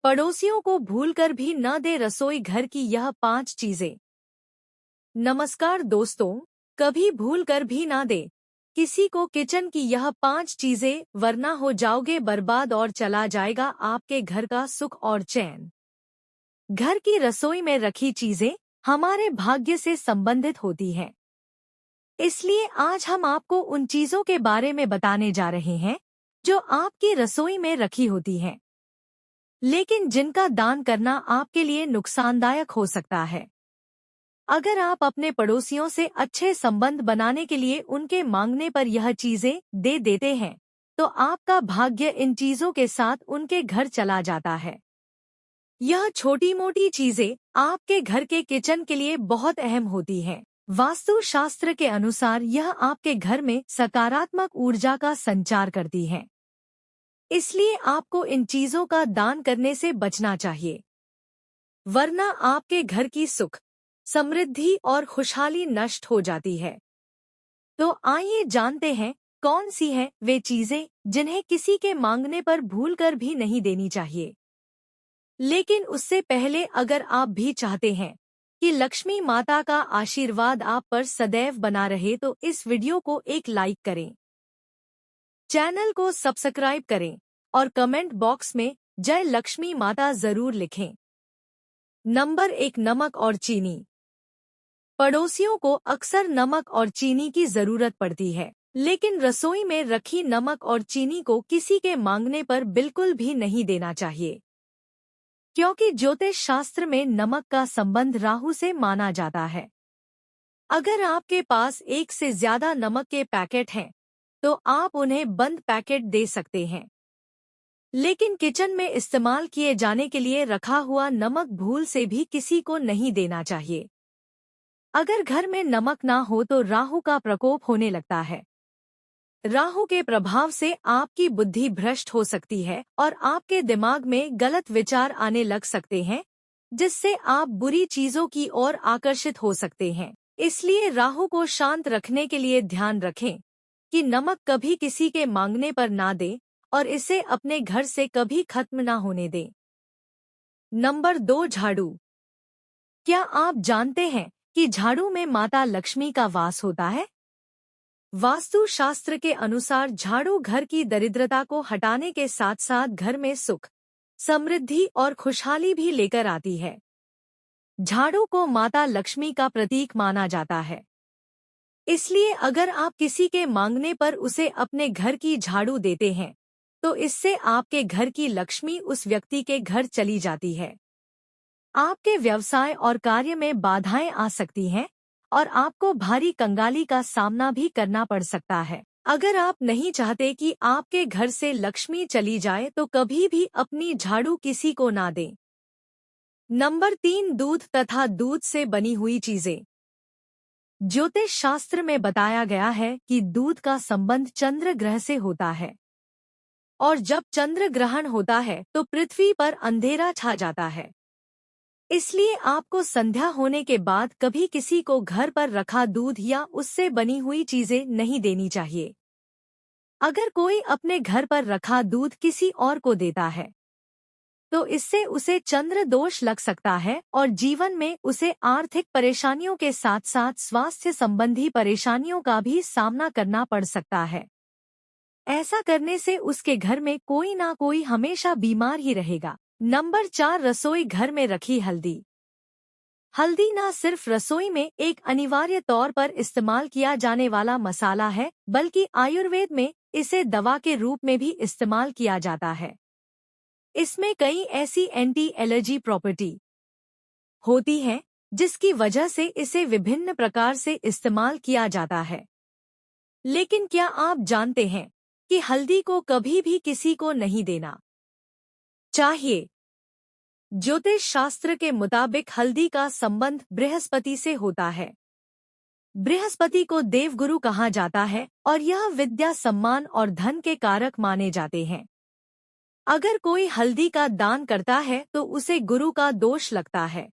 पड़ोसियों को भूलकर भी न दे रसोई घर की यह 5 चीजें। नमस्कार दोस्तों, कभी भूलकर भी ना दे किसी को किचन की यह 5 चीजें, वरना हो जाओगे बर्बाद और चला जाएगा आपके घर का सुख और चैन। घर की रसोई में रखी चीजें हमारे भाग्य से संबंधित होती हैं। इसलिए आज हम आपको उन चीजों के बारे में बताने जा रहे हैं जो आपकी रसोई में रखी होती हैं, लेकिन जिनका दान करना आपके लिए नुकसानदायक हो सकता है। अगर आप अपने पड़ोसियों से अच्छे संबंध बनाने के लिए उनके मांगने पर यह चीजें दे देते हैं, तो आपका भाग्य इन चीजों के साथ उनके घर चला जाता है। यह छोटी मोटी चीजें आपके घर के किचन के लिए बहुत अहम होती हैं। वास्तु शास्त्र के अनुसार यह आपके घर में सकारात्मक ऊर्जा का संचार करती है। इसलिए आपको इन चीजों का दान करने से बचना चाहिए, वरना आपके घर की सुख, समृद्धि और खुशहाली नष्ट हो जाती है। तो आइए जानते हैं कौन सी हैं वे चीजें जिन्हें किसी के मांगने पर भूलकर भी नहीं देनी चाहिए। लेकिन उससे पहले अगर आप भी चाहते हैं कि लक्ष्मी माता का आशीर्वाद आप पर सदैव बना रहे, तो इस वीडियो को एक लाइक करें, चैनल को सब्सक्राइब करें और कमेंट बॉक्स में जय लक्ष्मी माता जरूर लिखें। नंबर 1, नमक और चीनी। पड़ोसियों को अक्सर नमक और चीनी की जरूरत पड़ती है, लेकिन रसोई में रखी नमक और चीनी को किसी के मांगने पर बिल्कुल भी नहीं देना चाहिए, क्योंकि ज्योतिष शास्त्र में नमक का संबंध राहु से माना जाता है। अगर आपके पास एक से ज्यादा नमक के पैकेट हैं, तो आप उन्हें बंद पैकेट दे सकते हैं, लेकिन किचन में इस्तेमाल किए जाने के लिए रखा हुआ नमक भूल से भी किसी को नहीं देना चाहिए। अगर घर में नमक ना हो तो राहु का प्रकोप होने लगता है। राहु के प्रभाव से आपकी बुद्धि भ्रष्ट हो सकती है और आपके दिमाग में गलत विचार आने लग सकते हैं, जिससे आप बुरी चीजों की ओर आकर्षित हो सकते हैं। इसलिए राहु को शांत रखने के लिए ध्यान रखें कि नमक कभी किसी के मांगने पर ना दें और इसे अपने घर से कभी खत्म ना होने दें। नंबर 2, झाड़ू। क्या आप जानते हैं कि झाड़ू में माता लक्ष्मी का वास होता है? वास्तु शास्त्र के अनुसार झाड़ू घर की दरिद्रता को हटाने के साथ साथ घर में सुख, समृद्धि और खुशहाली भी लेकर आती है। झाड़ू को माता लक्ष्मी का प्रतीक माना जाता है। इसलिए अगर आप किसी के मांगने पर उसे अपने घर की झाड़ू देते हैं, तो इससे आपके घर की लक्ष्मी उस व्यक्ति के घर चली जाती है। आपके व्यवसाय और कार्य में बाधाएं आ सकती हैं और आपको भारी कंगाली का सामना भी करना पड़ सकता है। अगर आप नहीं चाहते कि आपके घर से लक्ष्मी चली जाए, तो कभी भी अपनी झाड़ू किसी को ना दें। नंबर 3, दूध तथा दूध से बनी हुई चीजें। ज्योतिष शास्त्र में बताया गया है कि दूध का संबंध चंद्र ग्रह से होता है, और जब चंद्र ग्रहण होता है तो पृथ्वी पर अंधेरा छा जाता है। इसलिए आपको संध्या होने के बाद कभी किसी को घर पर रखा दूध या उससे बनी हुई चीजें नहीं देनी चाहिए। अगर कोई अपने घर पर रखा दूध किसी और को देता है, तो इससे उसे चंद्र दोष लग सकता है और जीवन में उसे आर्थिक परेशानियों के साथ साथ स्वास्थ्य संबंधी परेशानियों का भी सामना करना पड़ सकता है। ऐसा करने से उसके घर में कोई ना कोई हमेशा बीमार ही रहेगा। नंबर 4, रसोई घर में रखी हल्दी। हल्दी न सिर्फ रसोई में एक अनिवार्य तौर पर इस्तेमाल किया जाने वाला मसाला है, बल्कि आयुर्वेद में इसे दवा के रूप में भी इस्तेमाल किया जाता है। इसमें कई ऐसी एंटी एलर्जी प्रॉपर्टी होती हैं, जिसकी वजह से इसे विभिन्न प्रकार से इस्तेमाल किया जाता है। लेकिन क्या आप जानते हैं कि हल्दी को कभी भी किसी को नहीं देना चाहिए? ज्योतिष शास्त्र के मुताबिक हल्दी का संबंध बृहस्पति से होता है। बृहस्पति को देवगुरु कहा जाता है और यह विद्या, सम्मान और धन के कारक माने जाते हैं। अगर कोई हल्दी का दान करता है तो उसे गुरु का दोष लगता है।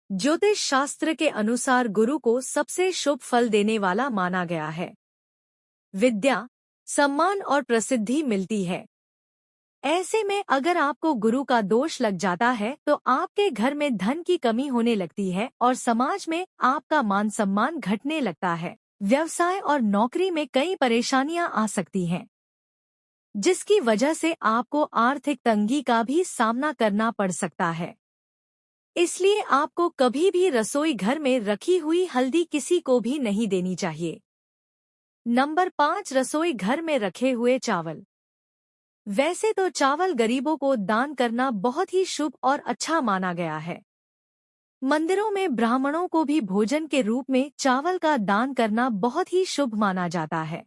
ज्योतिष शास्त्र के अनुसार गुरु को सबसे शुभ फल देने वाला माना गया है। विद्या, सम्मान और प्रसिद्धि मिलती है। ऐसे में अगर आपको गुरु का दोष लग जाता है तो आपके घर में धन की कमी होने लगती है और समाज में आपका मान सम्मान घटने लगता है। व्यवसाय और नौकरी में कई परेशानियां आ सकती हैं, जिसकी वजह से आपको आर्थिक तंगी का भी सामना करना पड़ सकता है। इसलिए आपको कभी भी रसोई घर में रखी हुई हल्दी किसी को भी नहीं देनी चाहिए। नंबर 5, रसोई घर में रखे हुए चावल। वैसे तो चावल गरीबों को दान करना बहुत ही शुभ और अच्छा माना गया है। मंदिरों में ब्राह्मणों को भी भोजन के रूप में चावल का दान करना बहुत ही शुभ माना जाता है।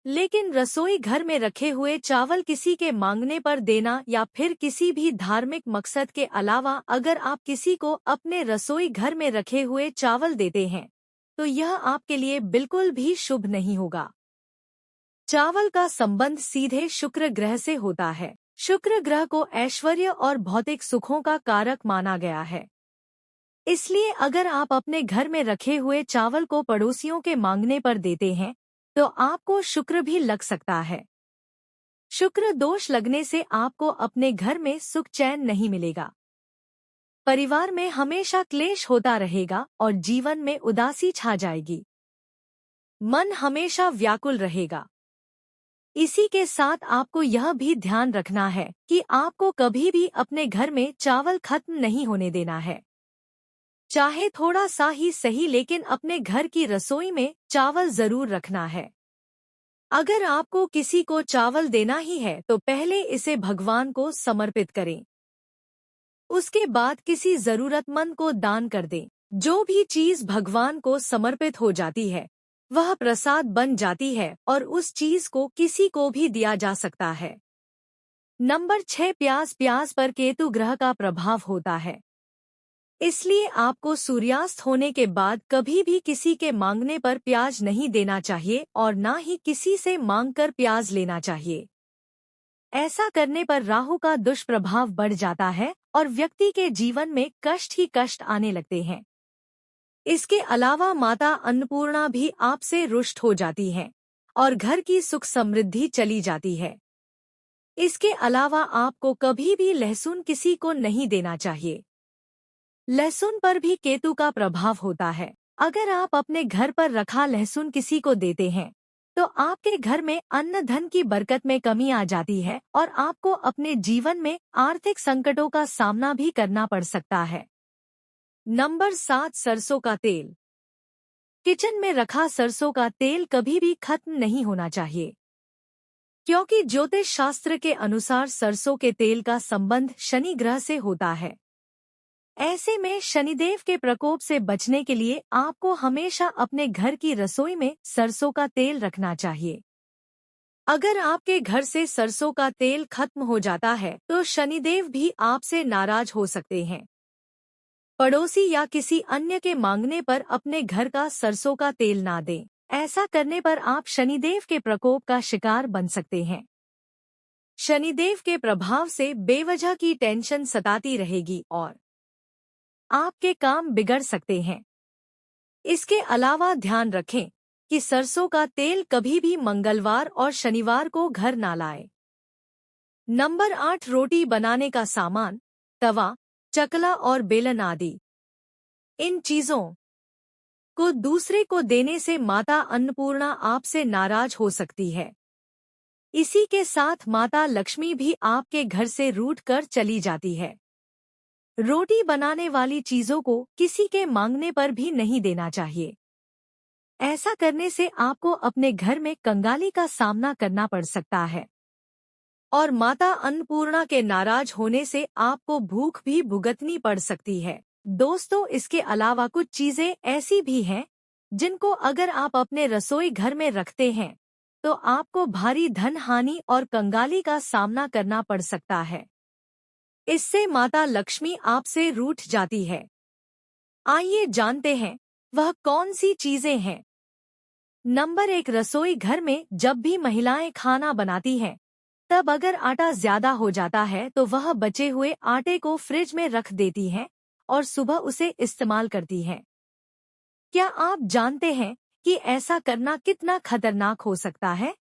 लेकिन रसोई घर में रखे हुए चावल किसी के मांगने पर देना या फिर किसी भी धार्मिक मकसद के अलावा अगर आप किसी को अपने रसोई घर में रखे हुए चावल देते हैं तो यह आपके लिए बिल्कुल भी शुभ नहीं होगा। चावल का संबंध सीधे शुक्र ग्रह से होता है। शुक्र ग्रह को ऐश्वर्य और भौतिक सुखों का कारक माना गया है। इसलिए अगर आप अपने घर में रखे हुए चावल को पड़ोसियों के मांगने पर देते हैं तो आपको शुक्र भी लग सकता है। शुक्र दोष लगने से आपको अपने घर में सुख चैन नहीं मिलेगा। परिवार में हमेशा क्लेश होता रहेगा और जीवन में उदासी छा जाएगी। मन हमेशा व्याकुल रहेगा। इसी के साथ आपको यह भी ध्यान रखना है कि आपको कभी भी अपने घर में चावल खत्म नहीं होने देना है। चाहे थोड़ा सा ही सही, लेकिन अपने घर की रसोई में चावल जरूर रखना है। अगर आपको किसी को चावल देना ही है तो पहले इसे भगवान को समर्पित करें। उसके बाद किसी जरूरतमंद को दान कर दें। जो भी चीज भगवान को समर्पित हो जाती है वह प्रसाद बन जाती है और उस चीज को किसी को भी दिया जा सकता है। नंबर 6, प्याज पर केतु ग्रह का प्रभाव होता है। इसलिए आपको सूर्यास्त होने के बाद कभी भी किसी के मांगने पर प्याज नहीं देना चाहिए और ना ही किसी से मांगकर प्याज लेना चाहिए। ऐसा करने पर राहु का दुष्प्रभाव बढ़ जाता है और व्यक्ति के जीवन में कष्ट ही कष्ट आने लगते हैं। इसके अलावा माता अन्नपूर्णा भी आपसे रुष्ट हो जाती हैं और घर की सुख समृद्धि चली जाती है। इसके अलावा आपको कभी भी लहसुन किसी को नहीं देना चाहिए। लहसुन पर भी केतु का प्रभाव होता है। अगर आप अपने घर पर रखा लहसुन किसी को देते हैं तो आपके घर में अन्न धन की बरकत में कमी आ जाती है और आपको अपने जीवन में आर्थिक संकटों का सामना भी करना पड़ सकता है। नंबर 7, सरसों का तेल। किचन में रखा सरसों का तेल कभी भी खत्म नहीं होना चाहिए, क्योंकि ज्योतिष शास्त्र के अनुसार सरसों के तेल का संबंध शनि ग्रह से होता है। ऐसे में शनिदेव के प्रकोप से बचने के लिए आपको हमेशा अपने घर की रसोई में सरसों का तेल रखना चाहिए। अगर आपके घर से सरसों का तेल खत्म हो जाता है तो शनिदेव भी आपसे नाराज हो सकते हैं। पड़ोसी या किसी अन्य के मांगने पर अपने घर का सरसों का तेल ना दें। ऐसा करने पर आप शनिदेव के प्रकोप का शिकार बन सकते हैं। शनिदेव के प्रभाव से बेवजह की टेंशन सताती रहेगी और आपके काम बिगड़ सकते हैं। इसके अलावा ध्यान रखें कि सरसों का तेल कभी भी मंगलवार और शनिवार को घर ना लाए। नंबर 8, रोटी बनाने का सामान, तवा, चकला और बेलन आदि। इन चीजों को दूसरे को देने से माता अन्नपूर्णा आपसे नाराज हो सकती है। इसी के साथ माता लक्ष्मी भी आपके घर से रूठ कर चली जाती है। रोटी बनाने वाली चीजों को किसी के मांगने पर भी नहीं देना चाहिए। ऐसा करने से आपको अपने घर में कंगाली का सामना करना पड़ सकता है और माता अन्नपूर्णा के नाराज होने से आपको भूख भी भुगतनी पड़ सकती है। दोस्तों, इसके अलावा कुछ चीजें ऐसी भी हैं जिनको अगर आप अपने रसोई घर में रखते हैं तो आपको भारी धन हानि और कंगाली का सामना करना पड़ सकता है। इससे माता लक्ष्मी आपसे रूठ जाती है। आइए जानते हैं वह कौन सी चीजें हैं। नंबर 1, रसोई घर में जब भी महिलाएं खाना बनाती हैं तब अगर आटा ज्यादा हो जाता है तो वह बचे हुए आटे को फ्रिज में रख देती हैं और सुबह उसे इस्तेमाल करती हैं। क्या आप जानते हैं कि ऐसा करना कितना खतरनाक हो सकता है?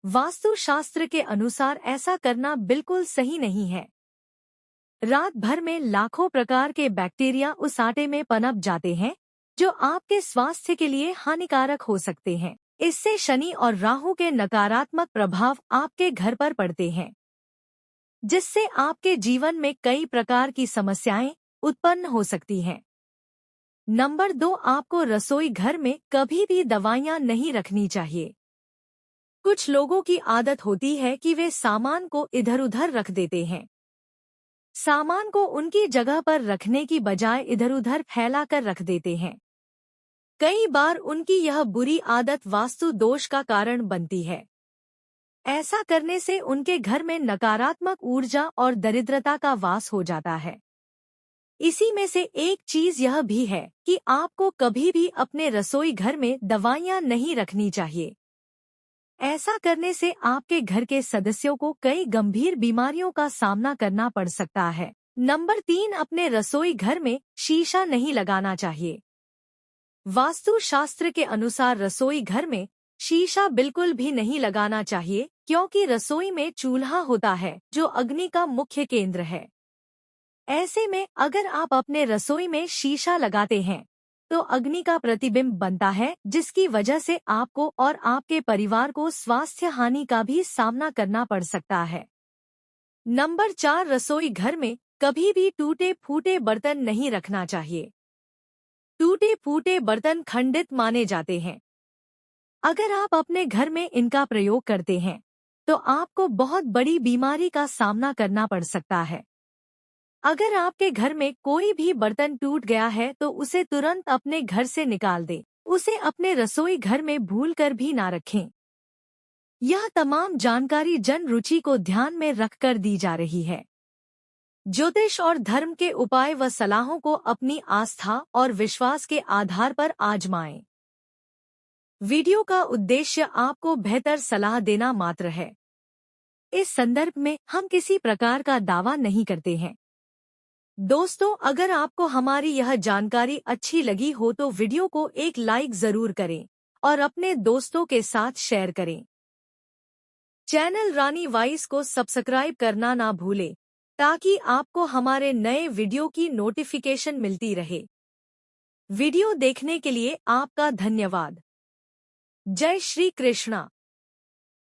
वास्तुशास्त्र के अनुसार ऐसा करना बिल्कुल सही नहीं है। रात भर में लाखों प्रकार के बैक्टीरिया उस आटे में पनप जाते हैं, जो आपके स्वास्थ्य के लिए हानिकारक हो सकते हैं। इससे शनि और राहु के नकारात्मक प्रभाव आपके घर पर पड़ते हैं, जिससे आपके जीवन में कई प्रकार की समस्याएं उत्पन्न हो सकती हैं। नंबर 2, आपको रसोई घर में कभी भी दवाइयां नहीं रखनी चाहिए। कुछ लोगों की आदत होती है कि वे सामान को इधर-उधर रख देते हैं। सामान को उनकी जगह पर रखने की बजाय इधर-उधर फैलाकर रख देते हैं। कई बार उनकी यह बुरी आदत वास्तु दोष का कारण बनती है। ऐसा करने से उनके घर में नकारात्मक ऊर्जा और दरिद्रता का वास हो जाता है। इसी में से एक चीज यह भी है कि आपको कभी भी अपने रसोई घर में दवाइयां नहीं रखनी चाहिए। ऐसा करने से आपके घर के सदस्यों को कई गंभीर बीमारियों का सामना करना पड़ सकता है। नंबर 3, अपने रसोई घर में शीशा नहीं लगाना चाहिए। वास्तु शास्त्र के अनुसार रसोई घर में शीशा बिल्कुल भी नहीं लगाना चाहिए, क्योंकि रसोई में चूल्हा होता है जो अग्नि का मुख्य केंद्र है। ऐसे में अगर आप अपने रसोई में शीशा लगाते हैं तो अग्नि का प्रतिबिंब बनता है, जिसकी वजह से आपको और आपके परिवार को स्वास्थ्य हानि का भी सामना करना पड़ सकता है। नंबर 4, रसोई घर में कभी भी टूटे फूटे बर्तन नहीं रखना चाहिए। टूटे फूटे बर्तन खंडित माने जाते हैं। अगर आप अपने घर में इनका प्रयोग करते हैं तो आपको बहुत बड़ी बीमारी का सामना करना पड़ सकता है। अगर आपके घर में कोई भी बर्तन टूट गया है तो उसे तुरंत अपने घर से निकाल दें। उसे अपने रसोई घर में भूलकर भी ना रखें। यह तमाम जानकारी जन रुचि को ध्यान में रखकर दी जा रही है। ज्योतिष और धर्म के उपाय व सलाहों को अपनी आस्था और विश्वास के आधार पर आजमाएं। वीडियो का उद्देश्य आपको बेहतर सलाह देना मात्र है। इस संदर्भ में हम किसी प्रकार का दावा नहीं करते हैं। दोस्तों, अगर आपको हमारी यह जानकारी अच्छी लगी हो तो वीडियो को एक लाइक जरूर करें और अपने दोस्तों के साथ शेयर करें। चैनल रानी वाइस को सब्सक्राइब करना ना भूलें, ताकि आपको हमारे नए वीडियो की नोटिफिकेशन मिलती रहे। वीडियो देखने के लिए आपका धन्यवाद। जय श्री कृष्णा।